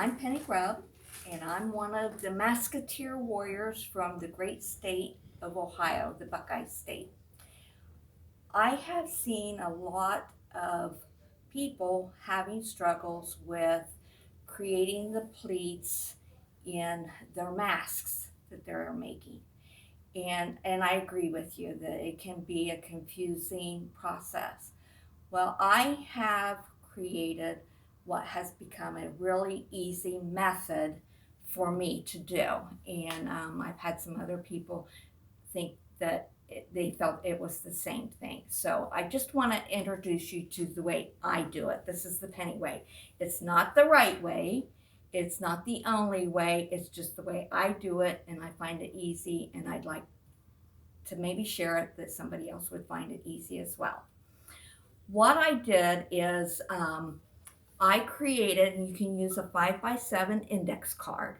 I'm Penny Grubb, and I'm one of the Musketeer Warriors from the great state of Ohio, the Buckeye State. I have seen a lot of people having struggles with creating the pleats in their masks that they're making. And I agree with you that it can be a confusing process. Well, I have created what has become a really easy method for me to do. And I've had some other people think that they felt it was the same thing. So I just want to introduce you to the way I do it. This is the penny way. It's not the right way. It's not the only way. It's just the way I do it, and I find it easy, and I'd like to maybe share it that somebody else would find it easy as well. What I did is I created, and you can use a 5x7 index card.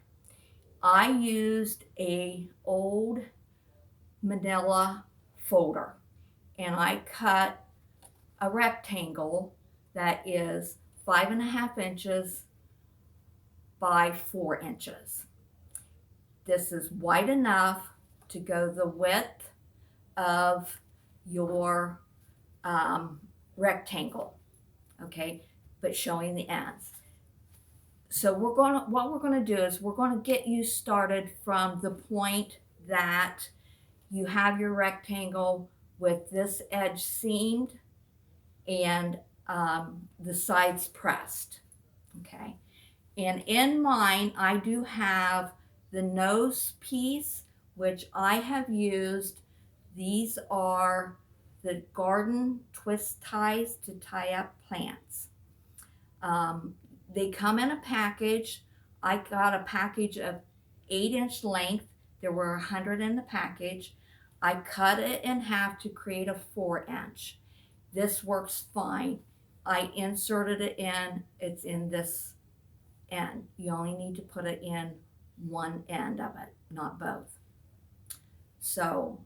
I used a old manila folder, and I cut a rectangle that is 5.5 inches by 4 inches. This is wide enough to go the width of your rectangle, okay, but showing the ends. So what we're going to do is we're going to get you started from the point that you have your rectangle with this edge seamed and the sides pressed, okay. And in mine, I do have the nose piece, which I have used. These are the garden twist ties to tie up plants. They come in a package. I got a package of 8-inch length. There were 100 in the package. I cut it in half to create a 4-inch. This works fine. I inserted it in. It's in this end. You only need to put it in one end of it, not both. So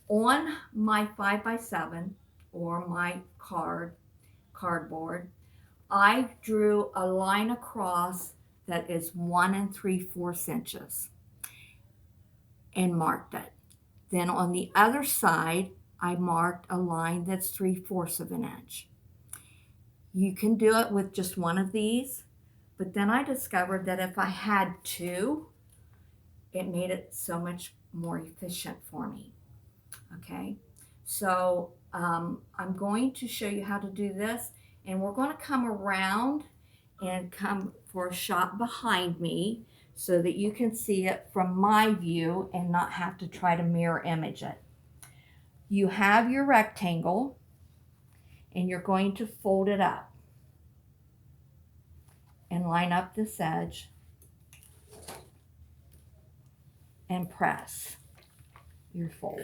on my 5x7 or my cardboard, I drew a line across that is 1 3/4 inches and marked it. Then on the other side, I marked a line that's 3/4 of an inch. You can do it with just one of these, but then I discovered that if I had two, it made it so much more efficient for me. Okay, so I'm going to show you how to do this, and we're going to come around and come for a shot behind me so that you can see it from my view and not have to try to mirror image it. You have your rectangle, and you're going to fold it up and line up this edge and press your fold.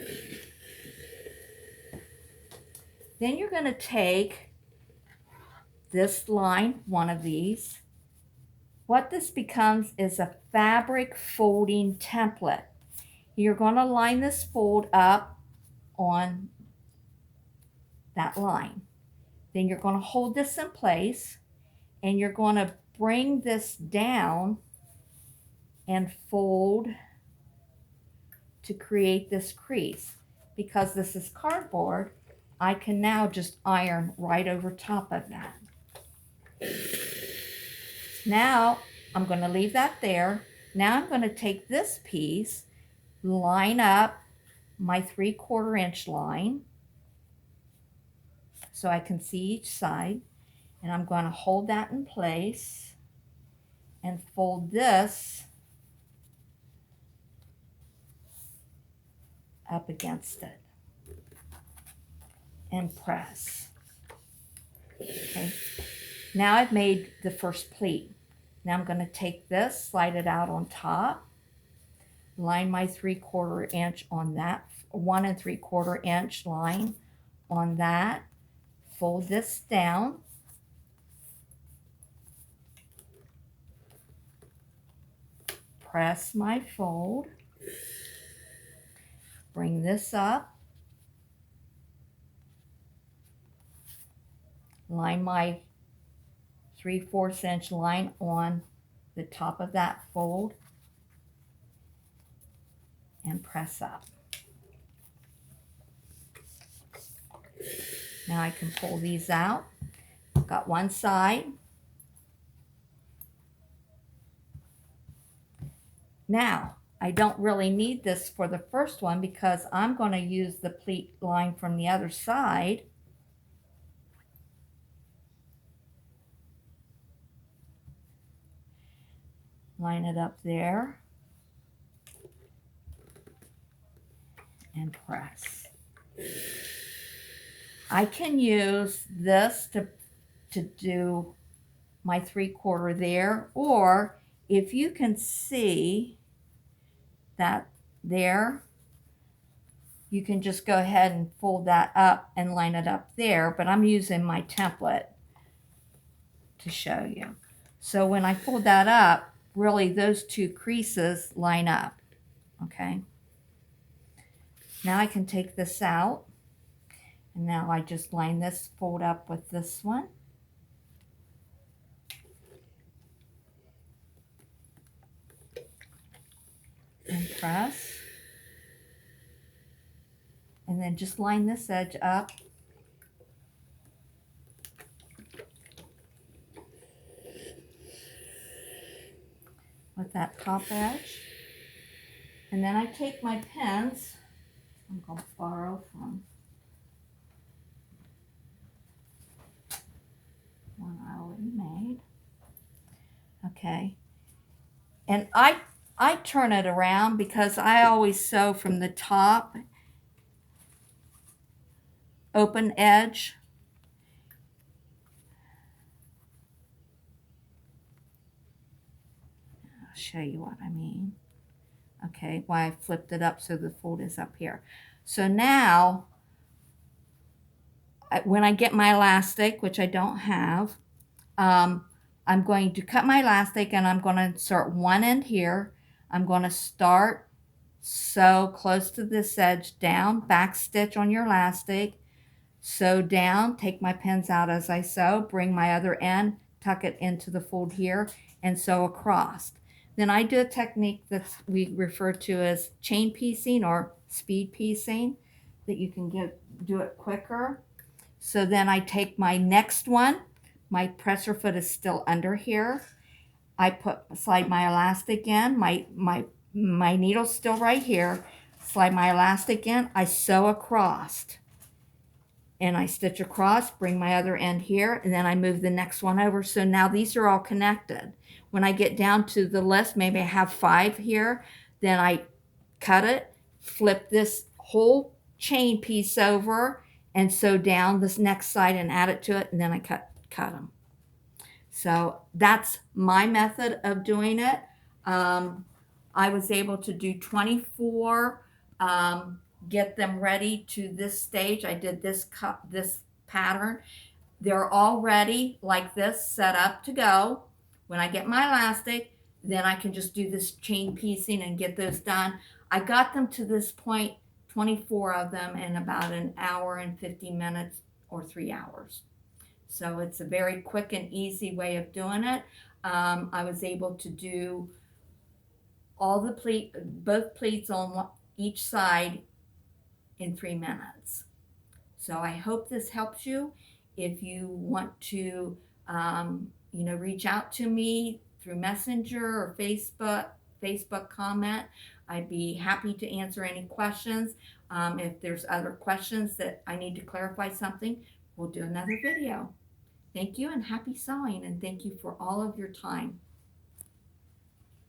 Then you're going to take this line, one of these. What this becomes is a fabric folding template. You're going to line this fold up on that line. Then you're going to hold this in place, and you're going to bring this down and fold to create this crease. Because this is cardboard, I can now just iron right over top of that. Now I'm going to leave that there. Now I'm going to take this piece, line up my 3/4 inch line so I can see each side, and I'm going to hold that in place and fold this up against it and press. Okay. Now I've made the first pleat. Now I'm going to take this, slide it out on top, line my 3/4 inch on that, 1 3/4 inch line on that, fold this down, press my fold, bring this up, line my 3/4 inch line on the top of that fold and press up. Now I can pull these out. Got one side. Now, I don't really need this for the first one because I'm going to use the pleat line from the other side. Line it up there and press. I can use this to do my 3/4 there, or if you can see that there, you can just go ahead and fold that up and line it up there, but I'm using my template to show you. So when I fold that up, really those two creases line up, okay? Now I can take this out, and now I just line this fold up with this one. And press. And then just line this edge up. With that top edge. And then I take my pins, I'm going to borrow from one I already made. Okay. And I turn it around because I always sew from the top open edge. I'll show you what I mean. Okay, why I flipped it up so the fold is up here. So now, when I get my elastic, which I don't have, I'm going to cut my elastic and I'm going to insert one end here. I'm going to start sew close to this edge down, back stitch on your elastic, sew down, take my pins out as I sew, bring my other end, tuck it into the fold here, and sew across. Then I do a technique that we refer to as chain piecing or speed piecing, that you can do it quicker. So then I take my next one, my presser foot is still under here. I slide my elastic in, my needle's still right here, slide my elastic in, I sew across. And I stitch across, bring my other end here, and then I move the next one over. So now these are all connected. When I get down to the list, maybe I have 5 here, then I cut it, flip this whole chain piece over, and sew down this next side and add it to it, and then I cut them. So that's my method of doing it. I was able to do 24, get them ready to this stage. I did this pattern. They're all ready like this, set up to go. When I get my elastic, then I can just do this chain piecing and get those done. I got them to this point, 24 of them, in about an hour and 50 minutes or 3 hours. So it's a very quick and easy way of doing it. I was able to do all the both pleats on each side in 3 minutes. So I hope this helps you. If you want to, reach out to me through Messenger or Facebook comment, I'd be happy to answer any questions. If there's other questions that I need to clarify something, we'll do another video. Thank you and happy sewing, and thank you for all of your time.